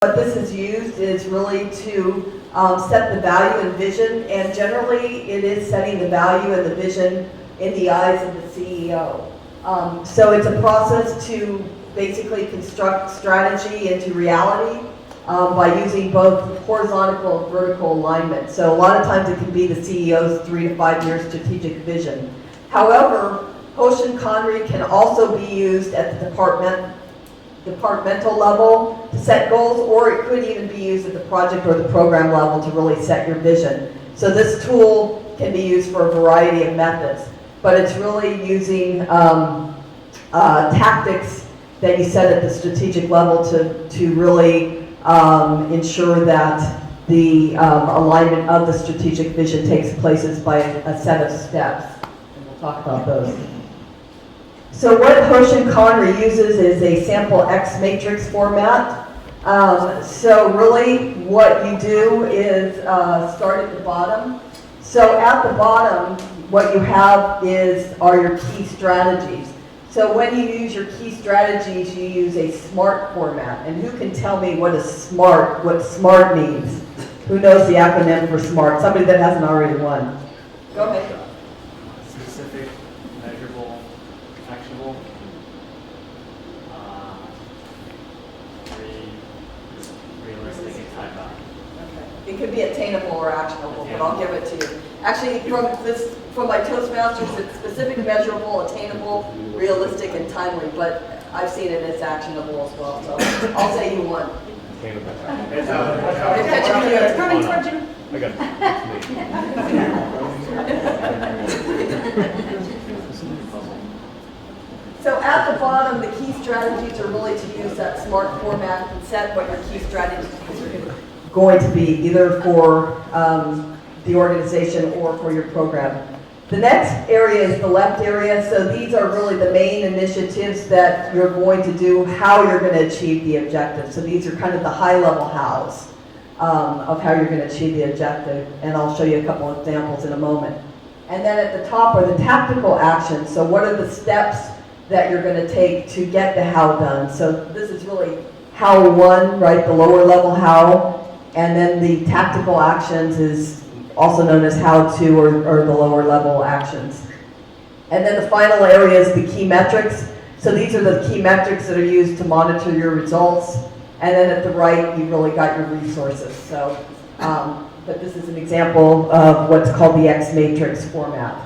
What this is used is really to set the value and vision, and generally it is setting the value and the vision in the eyes of the CEO. So it's a process to basically construct strategy into reality by using both horizontal and vertical alignment. So a lot of times it can be the CEO's 3 to 5 year strategic vision. However, Hoshin Kanri can also be used at the departmental level to set goals, or it could even be used at the project or the program level to really set your vision. So this tool can be used for a variety of methods, but it's really using tactics that you set at the strategic level to really ensure that the alignment of the strategic vision takes place by a set of steps. And we'll talk about those. So what Hoshin Kanri uses is a sample X matrix format. So really what you do is start at the bottom. So at the bottom, what you have are your key strategies. So when you use your key strategies, you use a SMART format. And who can tell me what SMART means? Who knows the acronym for SMART? Somebody that hasn't already won. Go ahead. Specific, measurable, actionable, realistic, and time bound. Okay. It could be attainable or actionable, but I'll give it to you. Actually, from my Toastmasters, it's specific, measurable, attainable, realistic, and timely, but I've seen it as actionable as well, so I'll say you won. It's coming towards you. I got So at the bottom, the key strategies are really to use that SMART format and set what your key strategies are going to be, either for the organization or for your program. The next area is the left area. So these are really the main initiatives that you're going to do, how you're going to achieve the objective. So these are kind of the high-level hows of how you're going to achieve the objective, and I'll show you a couple of examples in a moment. And then at the top are the tactical actions. So what are the steps that you're going to take to get the how done? So this is really how one, right, the lower level how, and then the tactical actions is also known as how to, or the lower level actions. And then the final area is the key metrics. So these are the key metrics that are used to monitor your results. And then at the right, you've really got your resources. So, but this is an example of what's called the X Matrix format.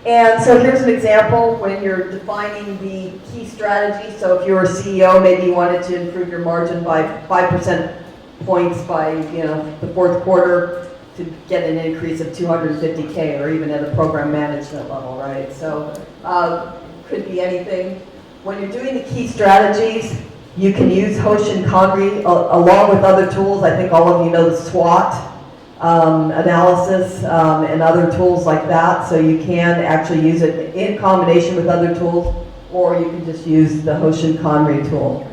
And so here's an example when you're defining the key strategy. So if you're a CEO, maybe you wanted to improve your margin by 5% points by the fourth quarter to get an increase of 250K, or even at a program management level, right? So could be anything. When you're doing the key strategies, you can use Hoshin Kanri along with other tools. I think all of you know the SWOT analysis and other tools like that. So you can actually use it in combination with other tools, or you can just use the Hoshin Kanri tool.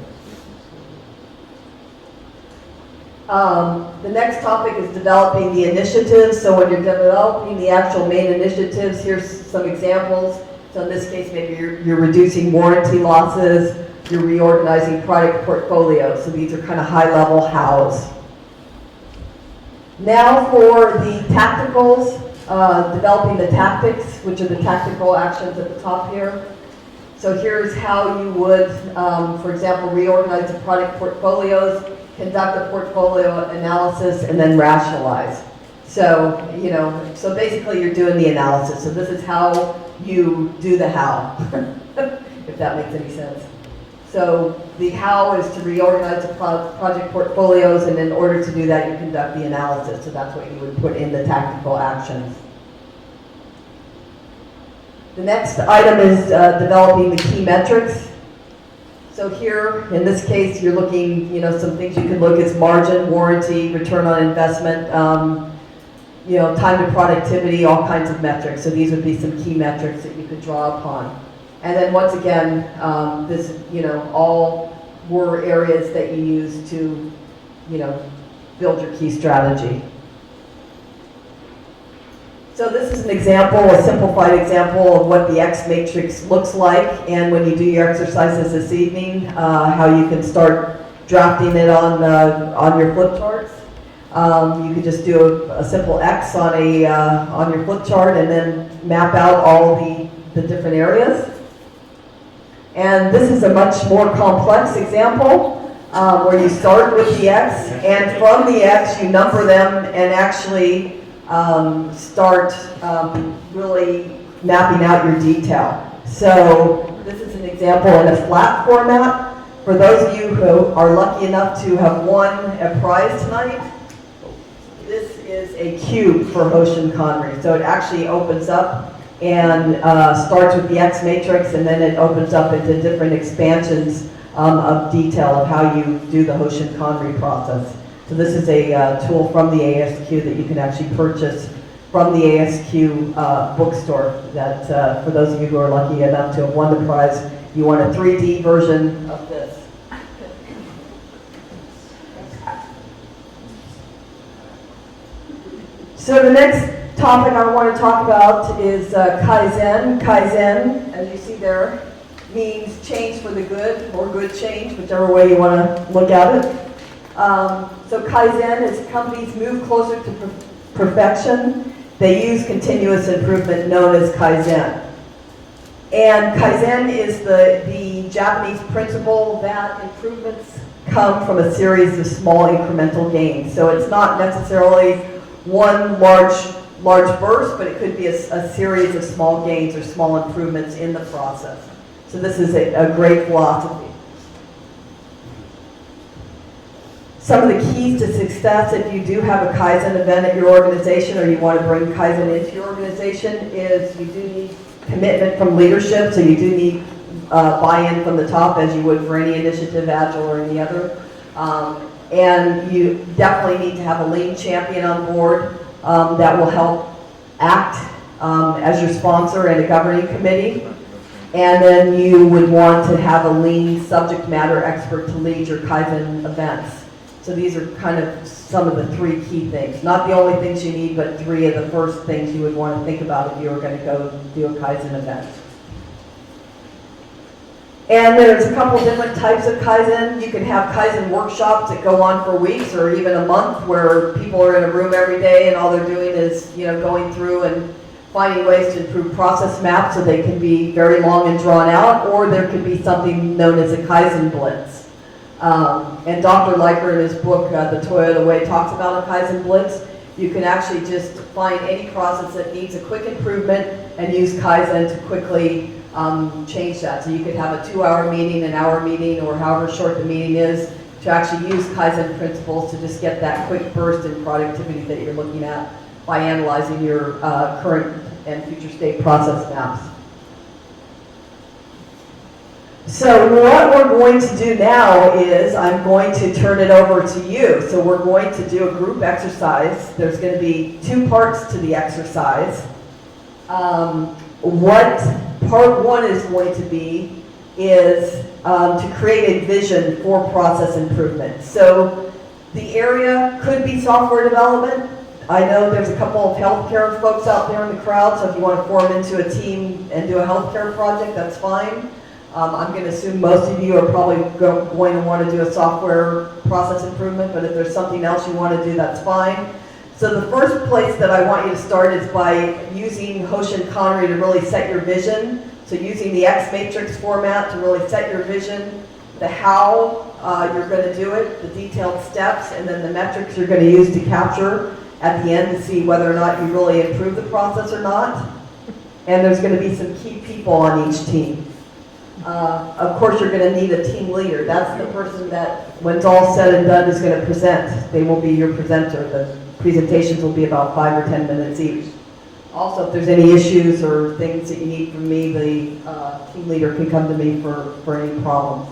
The next topic is developing the initiatives. So when you're developing the actual main initiatives, here's some examples. So in this case, maybe you're reducing warranty losses, you're reorganizing product portfolio. So these are kind of high-level hows. Now for the tacticals, developing the tactics, which are the tactical actions at the top here. So here's how you would, for example, reorganize the product portfolios, conduct a portfolio analysis, and then rationalize. So, so basically you're doing the analysis. So this is how you do the how, if that makes any sense. So the how is to reorganize the project portfolios, and in order to do that, you conduct the analysis. So that's what you would put in the tactical actions. The next item is developing the key metrics. So here, in this case, you're looking, some things you can look is margin, warranty, return on investment, time to productivity, all kinds of metrics. So these would be some key metrics that you could draw upon. And then once again, this, all were areas that you use to, build your key strategy. So this is an example, a simplified example of what the X matrix looks like, and when you do your exercises this evening, how you can start drafting it on your flip charts. You could just do a simple X on your flip chart and then map out all the different areas. And this is a much more complex example where you start with the X, and from the X you number them and actually start really mapping out your detail. So this is an example in a flat format. For those of you who are lucky enough to have won a prize tonight, this is a cube for Hoshin Kanri. So it actually opens up and starts with the X matrix, and then it opens up into different expansions of detail of how you do the Hoshin Kanri process. So this is a tool from the ASQ that you can actually purchase from the ASQ bookstore. That for those of you who are lucky enough to have won the prize, you want a 3D version of this. So the next topic I want to talk about is Kaizen. Kaizen, as you see there, means change for the good, or good change, whichever way you want to look at it. So Kaizen is companies move closer to perfection. They use continuous improvement known as Kaizen. And Kaizen is the Japanese principle that improvements come from a series of small incremental gains. So it's not necessarily one large burst, but it could be a series of small gains or small improvements in the process. So this is a great philosophy. Some of the keys to success if you do have a Kaizen event at your organization, or you want to bring Kaizen into your organization, is you do need commitment from leadership. So you do need buy-in from the top, as you would for any initiative, Agile or any other. And you definitely need to have a lean champion on board that will help act as your sponsor and a governing committee. And then you would want to have a lean subject matter expert to lead your Kaizen events. So these are kind of some of the three key things. Not the only things you need, but three of the first things you would want to think about if you were going to go do a Kaizen event. And there's a couple different types of Kaizen. You can have Kaizen workshops that go on for weeks or even a month, where people are in a room every day and all they're doing is, going through and finding ways to improve process maps, so they can be very long and drawn out. Or there could be something known as a Kaizen blitz. And Dr. Leiker in his book, The Toyota Way, talks about a Kaizen blitz. You can actually just find any process that needs a quick improvement and use Kaizen to quickly change that. So you could have a 2-hour meeting, an hour meeting, or however short the meeting is, to actually use Kaizen principles to just get that quick burst in productivity that you're looking at by analyzing your current and future state process maps. So what we're going to do now is I'm going to turn it over to you. So we're going to do a group exercise. There's going to be 2 parts to the exercise. What part 1 is going to be is to create a vision for process improvement. So the area could be software development. I know there's a couple of healthcare folks out there in the crowd, so if you want to form into a team and do a healthcare project, that's fine. I'm going to assume most of you are probably going to want to do a software process improvement, but if there's something else you want to do, that's fine. So the first place that I want you to start is by using Hoshin Kanri to really set your vision. So using the X matrix format to really set your vision, the how you're going to do it, the detailed steps, and then the metrics you're going to use to capture at the end to see whether or not you really improve the process or not. And there's going to be some key people on each team. Of course, you're going to need a team leader. That's the person that, when it's all said and done, is going to present. They will be your presenter. The presentations will be about 5 or 10 minutes each. Also, if there's any issues or things that you need from me, the team leader can come to me for any problems.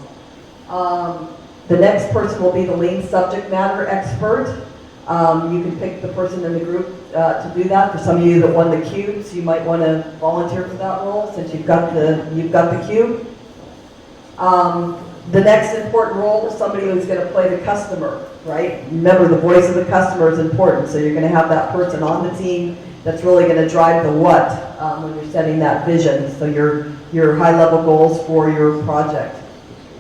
The next person will be the lean subject matter expert. You can pick the person in the group to do that. For some of you that won the cubes, you might want to volunteer for that role since you've got the cube. The next important role is somebody who's going to play the customer, right? Remember, the voice of the customer is important, so you're going to have that person on the team that's really going to drive the what when you're setting that vision, so your high-level goals for your project.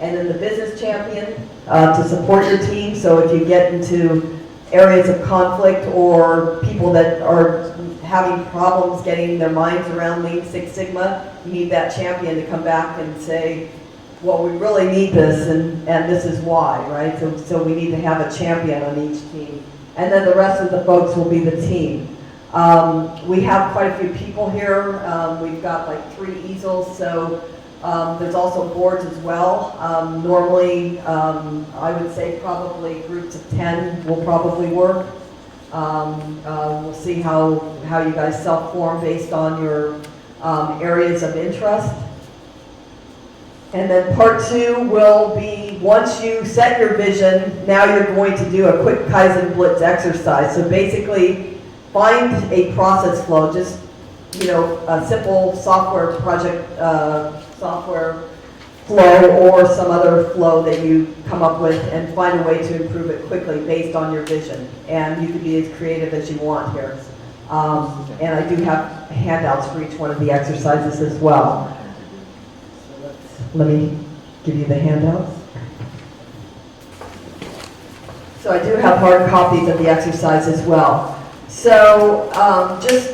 And then the business champion to support your team. So if you get into areas of conflict or people that are having problems getting their minds around Lean Six Sigma, you need that champion to come back and say, well, we really need this, and this is why, right? So we need to have a champion on each team. And then the rest of the folks will be the team. We have quite a few people here. We've got like 3 easels, so there's also boards as well. Normally, I would say probably groups of 10 will probably work. We'll see how you guys self-form based on your areas of interest. And then part 2 will be, once you set your vision, now you're going to do a quick Kaizen Blitz exercise. So basically, find a process flow, just, a simple software project, software flow or some other flow that you come up with, and find a way to improve it quickly based on your vision. And you can be as creative as you want here. And I do have handouts for each one of the exercises as well. Let me give you the handouts. So I do have hard copies of the exercise as well. So just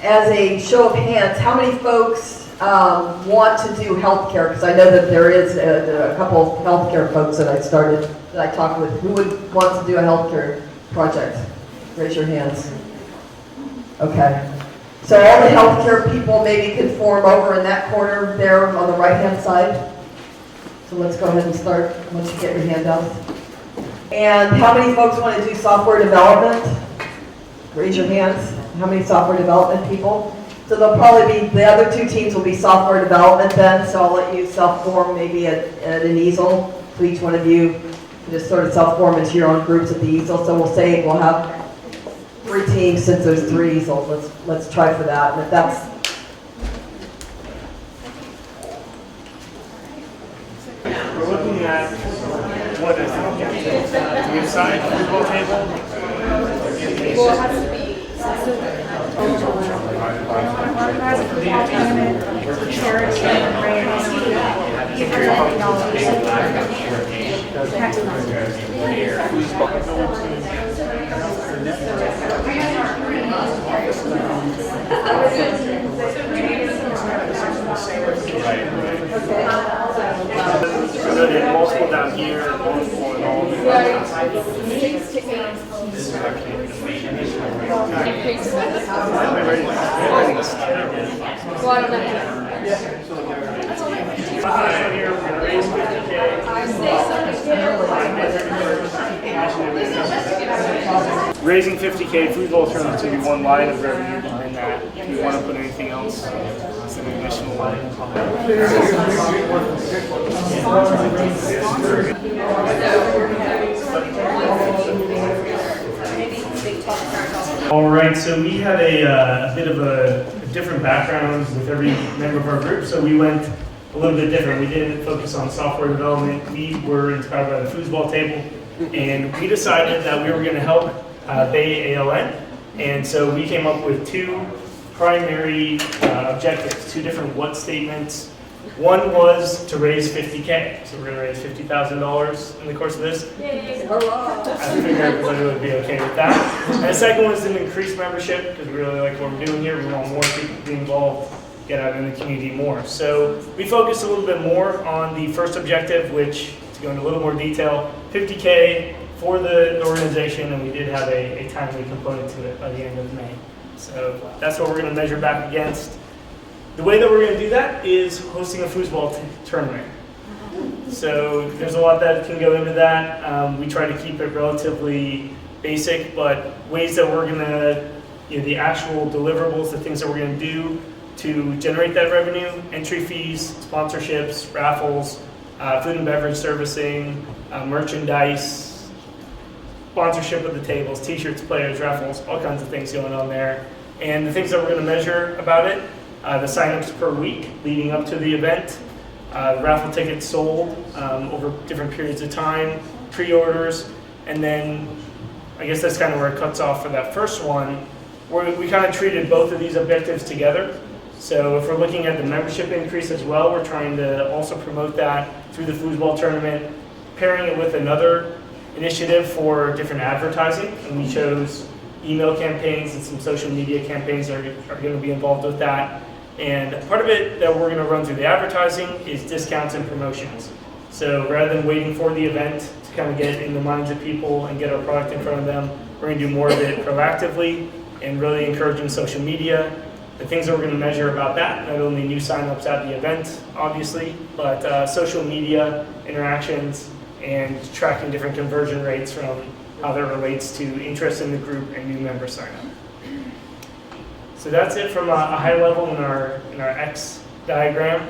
as a show of hands, how many folks want to do healthcare? Because I know that there is a couple of healthcare folks that I talked with. Who would want to do a healthcare project? Raise your hands. Okay. So all the healthcare people maybe could form over in that corner there on the right-hand side. So let's go ahead and start once you get your handouts. And how many folks want to do software development? Raise your hands. How many software development people? So they'll probably be, the other 2 teams will be software development then, so I'll let you self-form maybe at an easel. So each one of you just sort of self-form into your own groups at the easel. So we'll say we'll have 3 teams since there's 3 easels. Let's try for that. And if that's We're looking at what is the inside football table. Well, it has to be charity and raise, give So there's multiple down here, multiple and all. 6 to 8. Well, I don't know. Here, we're gonna raise 50K. Raising 50K, food alternatives to be one line of revenue behind that. If you want to put anything else, it's an additional line. All right, so we had a bit of a different background with every member of our group, so we went a little bit different. We didn't focus on software development. We were inspired by the foosball table, and we decided that we were going to help BayALN, and so we came up with 2 primary objectives, 2 different what statements. One was to raise 50K, so we're going to raise $50,000 in the course of this. I figured everybody would be okay with that. And the second one is to increase membership, because we really like what we're doing here. We want more people to be involved, get out in the community more. So we focused a little bit more on the first objective, which, to go into a little more detail, 50K for the organization, and we did have a timely component to it by the end of May. So that's what we're going to measure back against. The way that we're going to do that is hosting a foosball tournament. So there's a lot that can go into that. We try to keep it relatively basic, but ways that we're going to, the actual deliverables, the things that we're going to do to generate that revenue, entry fees, sponsorships, raffles, food and beverage servicing, merchandise, sponsorship of the tables, t-shirts, players, raffles, all kinds of things going on there. And the things that we're going to measure about it, the signups per week leading up to the event, raffle tickets sold over different periods of time, pre-orders, and then I guess that's kind of where it cuts off for that first one, where we kind of treated both of these objectives together. So if we're looking at the membership increase as well, we're trying to also promote that through the foosball tournament, pairing it with another initiative for different advertising, and we chose email campaigns and some social media campaigns that are going to be involved with that. And part of it that we're going to run through the advertising is discounts and promotions. So rather than waiting for the event to kind of get in the minds of people and get our product in front of them, we're going to do more of it proactively and really encouraging social media. The things that we're going to measure about that, not only new signups at the event, obviously, but social media interactions and tracking different conversion rates from how that relates to interest in the group and new member sign up. So that's it from a high level in our X diagram.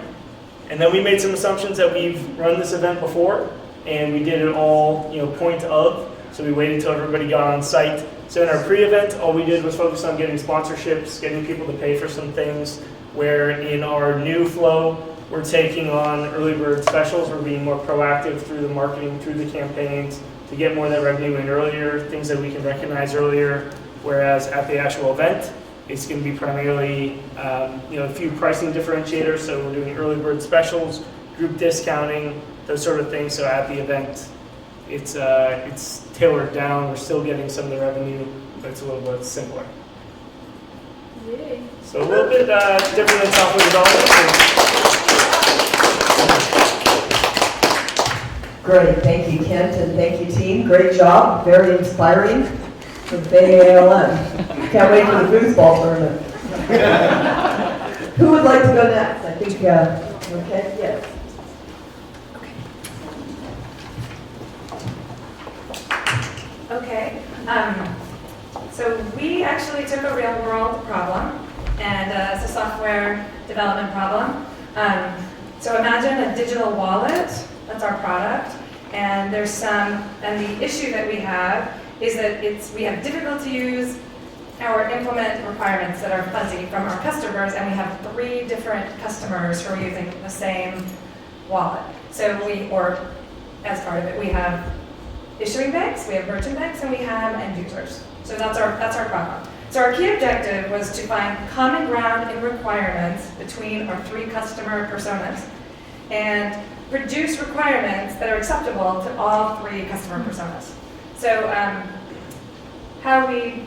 And then we made some assumptions that we've run this event before, and we did it all, point of. So we waited till everybody got on site. So in our pre-event, all we did was focus on getting sponsorships, getting people to pay for some things. Where in our new flow, we're taking on early bird specials. We're being more proactive through the marketing, through the campaigns, to get more of that revenue in earlier, things that we can recognize earlier. Whereas at the actual event, it's going to be primarily, a few pricing differentiators. So we're doing early bird specials, group discounting, those sort of things. So at the event, it's tailored down. We're still getting some of the revenue, but it's a little bit simpler. Yay. So a little bit different than software development. Great, thank you, Kent, and thank you, team. Great job, very inspiring for BayALN. Can't wait for the foosball tournament. Who would like to go next? I think, okay, yes. Okay, so we actually took a real world problem, and it's a software development problem. So imagine a digital wallet, that's our product, and and the issue that we have is that we have difficult to use or implement requirements that are fuzzy from our customers, and we have 3 different customers who are using the same wallet. So as part of it, we have issuing banks, we have merchant banks, and we have end users. So that's our problem. So our key objective was to find common ground in requirements between our 3 customer personas and produce requirements that are acceptable to all 3 customer personas. So how we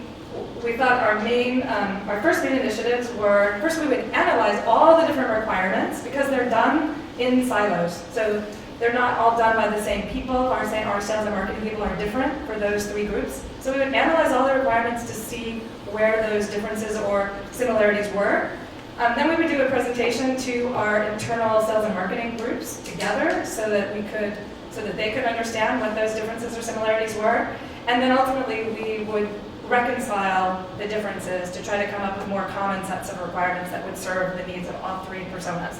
thought our first main initiatives were, first we would analyze all the different requirements because they're done in silos. So they're not all done by the same people. Our sales and marketing people are different for those 3 groups. So we would analyze all the requirements to see where those differences or similarities were. Then we would do a presentation to our internal sales and marketing groups together so that they could understand what those differences or similarities were. And then ultimately we would reconcile the differences to try to come up with more common sets of requirements that would serve the needs of all 3 personas.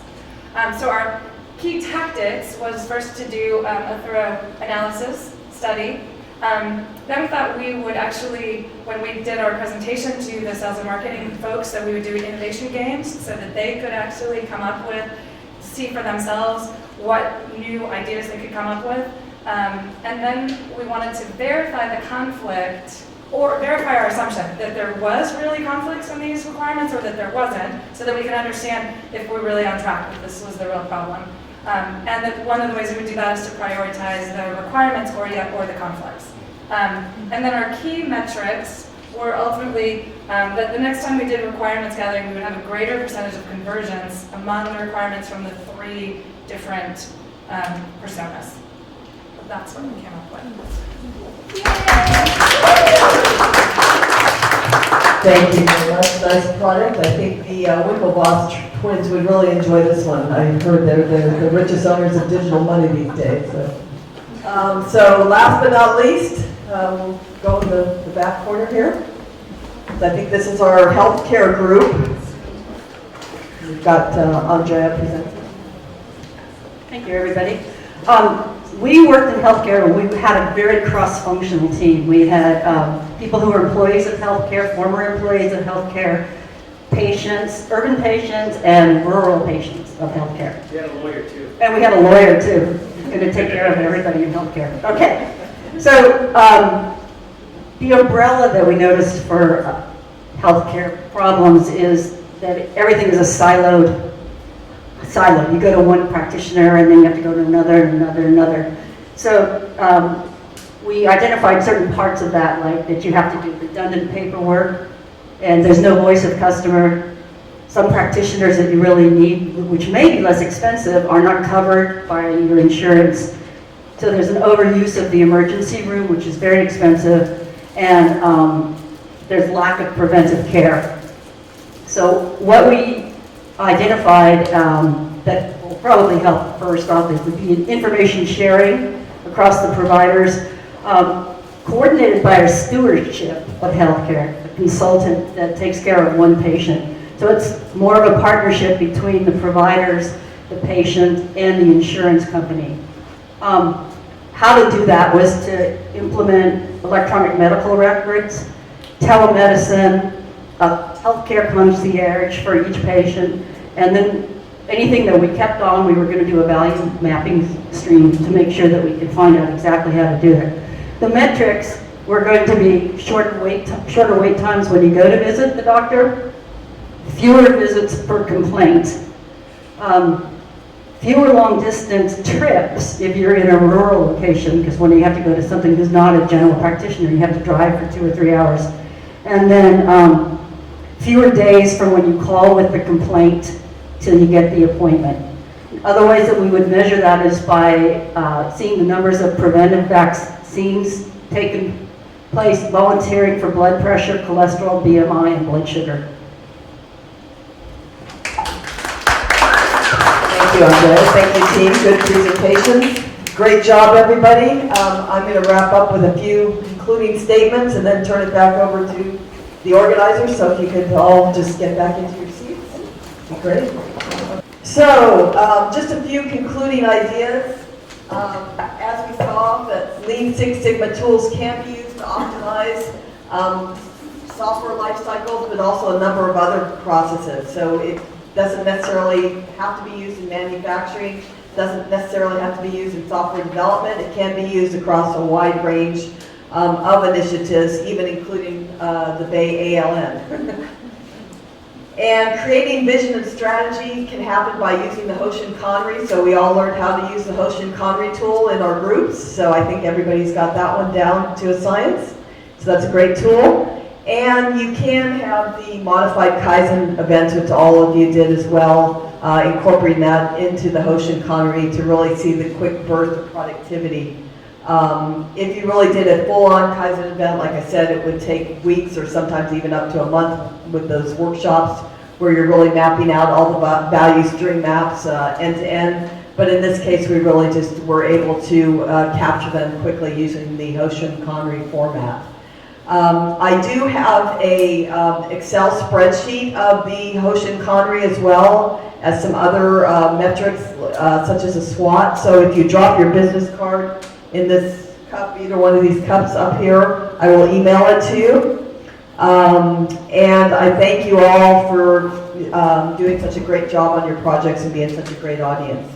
So our key tactics was first to do a thorough analysis study. Then we thought we would actually, when we did our presentation to the sales and marketing folks, that we would do innovation games so that they could actually come up with, see for themselves what new ideas they could come up with. And then we wanted to verify the conflict, or verify our assumption that there was really conflicts in these requirements or that there wasn't, so that we can understand if we're really on track, if this was the real problem. And that one of the ways we would do that is to prioritize the requirements or the conflicts. And then our key metrics were ultimately that the next time we did requirements gathering, we would have a greater percentage of conversions among the requirements from the 3 different personas. That's what we came up with. Thank you very much. Nice product. I think the Winklevoss twins would really enjoy this one. I heard they're the richest owners of digital money these days. So last but not least, we'll go in the back corner here. I think this is our healthcare group. We've got Andrea presenting. Thank you, everybody. We worked in healthcare, and we had a very cross-functional team. We had people who were employees of healthcare, former employees of healthcare, patients, urban patients, and rural patients of healthcare. We had a lawyer too. And we had a lawyer too, who's going to take care of everybody in healthcare. Okay, so the umbrella that we noticed for healthcare problems is that everything is a silo. You go to one practitioner and then you have to go to another. So we identified certain parts of that, like that you have to do redundant paperwork, and there's no voice of customer. Some practitioners that you really need, which may be less expensive, are not covered by your insurance. So there's an overuse of the emergency room, which is very expensive, and there's lack of preventive care. So what we identified that will probably help first off is would be information sharing across the providers, coordinated by our stewardship of healthcare, a consultant that takes care of one patient. So it's more of a partnership between the providers, the patient, and the insurance company. How to do that was to implement electronic medical records, telemedicine, a healthcare concierge for each patient, and then anything that we kept on, we were going to do a value mapping stream to make sure that we could find out exactly how to do it. The metrics were going to be shorter wait times when you go to visit the doctor, fewer visits per complaint, fewer long distance trips if you're in a rural location, because when you have to go to something who's not a general practitioner, you have to drive for 2 or 3 hours. And then fewer days from when you call with the complaint till you get the appointment. Other ways that we would measure that is by seeing the numbers of preventive vaccines taken place, volunteering for blood pressure, cholesterol, BMI, and blood sugar. Thank you, Andrea. Thank you, team. Good presentation. Great job, everybody. I'm going to wrap up with a few concluding statements and then turn it back over to the organizers. So if you could all just get back into your seats, be great. So, just a few concluding ideas. As we saw, that Lean Six Sigma tools can be used to optimize software life cycles, but also a number of other processes. So it doesn't necessarily have to be used in manufacturing, doesn't necessarily have to be used in software development. It can be used across a wide range of initiatives, even including the BayALN. And creating vision and strategy can happen by using the Hoshin Kanri. So we all learned how to use the Hoshin Kanri tool in our groups. So I think everybody's got that one down to a science. So that's a great tool. And you can have the modified Kaizen events, which all of you did as well, incorporating that into the Hoshin Kanri to really see the quick burst of productivity. If you really did a full-on Kaizen event, like I said, it would take weeks or sometimes even up to a month with those workshops where you're really mapping out all the value stream maps end to end. But in this case, we really just were able to capture them quickly using the Hoshin Kanri format. I do have a Excel spreadsheet of the Hoshin Kanri as well as some other metrics such as a SWOT. So if you drop your business card in this cup, either one of these cups up here, I will email it to you. And I thank you all for doing such a great job on your projects and being such a great audience.